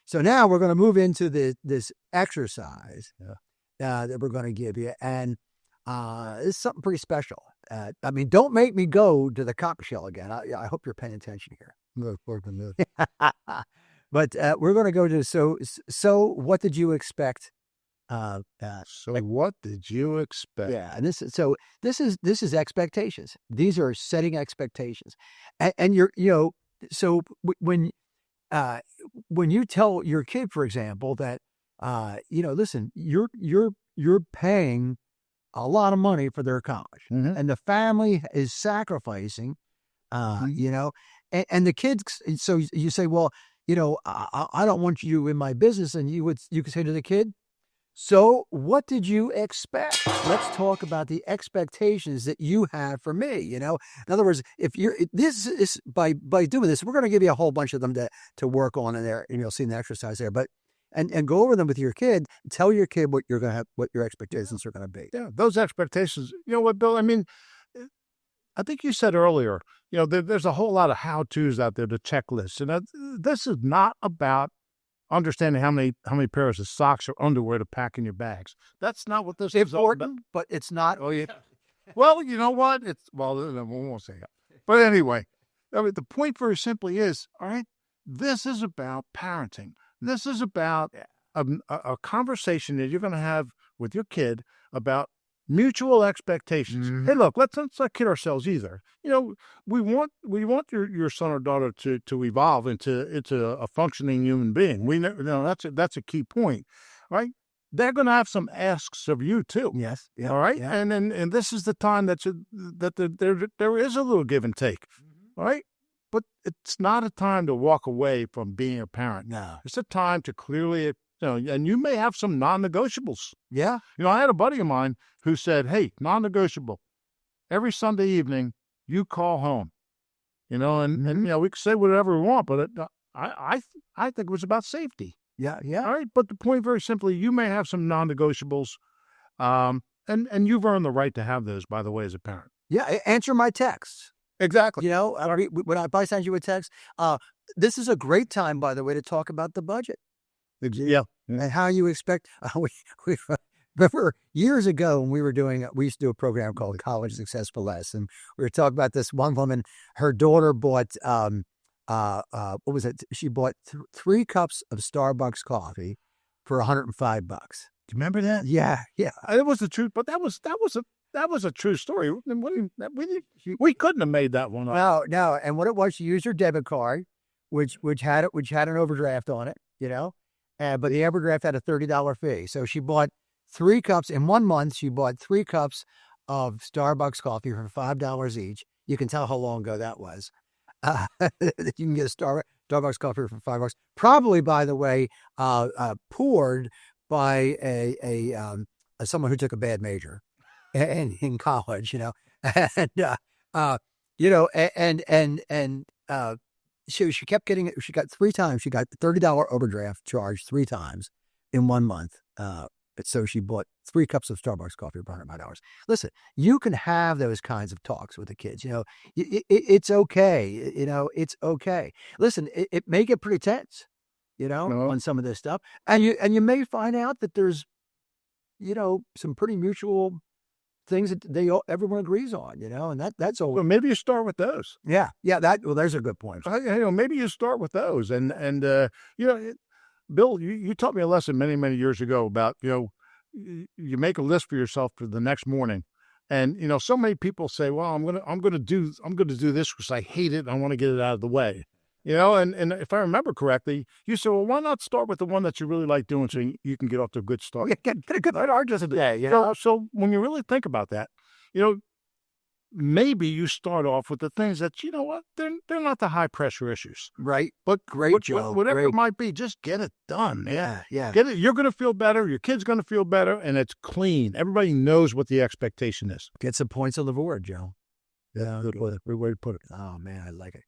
So now we're going to move into this exercise Yeah. that we're going to give you. And it's something pretty special. I mean, don't make me go to the conch shell again. I hope you're paying attention here. Look, working this. But we're going to go to, so what did you expect? So what did you expect? Yeah, and this is expectations. These are setting expectations, and so when you tell your kid, for example, that listen, you're paying a lot of money for their college, and the family is sacrificing, and the kids. So you say, well, I don't want you in my business, and you could say to the kid, so what did you expect? Let's talk about the expectations that you have for me. In other words, this is by doing this, we're going to give you a whole bunch of them to work on in there, and you'll see an exercise there. But and go over them with your kid. Tell your kid what you're going to have, what your expectations are going to be. Yeah, those expectations. You know what, Bill? I mean, I think you said earlier, there's a whole lot of how-tos out there, the checklists, and this is not about understanding how many pairs of socks or underwear to pack in your bags. That's not what this is all about. But it's not. Oh, yeah. Well, you know what? We won't say it. But anyway, I mean, the point very simply is, all right, this is about parenting. This is about a conversation that you're going to have with your kid about mutual expectations. Mhm. Hey, look, let's not kid ourselves either. We want your son or daughter to evolve into a functioning human being. We know that's a key point, right? They're going to have some asks of you too. Yes. Yeah. All right. Yeah. And this is the time that there is a little give and take. All right. But it's not a time to walk away from being a parent. No. It's a time to clearly, and you may have some non-negotiables. Yeah. I had a buddy of mine who said, hey, non-negotiable, every Sunday evening, you call home, and we could say whatever we want, but I think it was about safety. Yeah. Yeah. All right. But the point very simply, you may have some non-negotiables, and you've earned the right to have those, by the way, as a parent. Yeah. Answer my texts. Exactly. When I send you a text, this is a great time, by the way, to talk about the budget. Yeah. And how you expect, we remember years ago when we used to do a program called College Successful Less. And we were talking about this one woman, her daughter bought, what was it? She bought 3 cups of Starbucks coffee for $105. Do you remember that? Yeah. Yeah. It was the truth, but that was a true story. We couldn't have made that one up. No. And what it was, she used her debit card, which had an overdraft on it, but the overdraft had a $30 fee. So she bought 3 cups in 1 month. She bought 3 cups of Starbucks coffee for $5 each. You can tell how long ago that was. You can get a Starbucks coffee for $5. Probably, by the way, poured by a someone who took a bad major in college, she kept getting it. She got 3 times. She got the $30 overdraft charge 3 times in 1 month. So she bought 3 cups of Starbucks coffee for $105. Listen, you can have those kinds of talks with the kids. It's okay. It's okay. Listen, it may get pretty tense, on some of this stuff, and you may find out that there's, some pretty mutual things that everyone agrees on, and that's all. Well, maybe you start with those. Yeah. There's a good point. Maybe you start with those, and Bill, you taught me a lesson many, many years ago about, you make a list for yourself for the next morning. And, so many people say, well, I'm going to do this because I hate it. And I want to get it out of the way, and if I remember correctly, you said, well, why not start with the one that you really like doing so you can get off to a good start? Yeah, get a good start just a day, So when you really think about that, maybe you start off with the things that, they're not the high pressure issues. Right. But Great, Joe. Whatever Great. it might be, just get it done. Yeah. Get it. You're going to feel better. Your kid's going to feel better, and it's clean. Everybody knows what the expectation is. Get some points on the board, Joe. Yeah, good way to put it. Oh, man, I like it.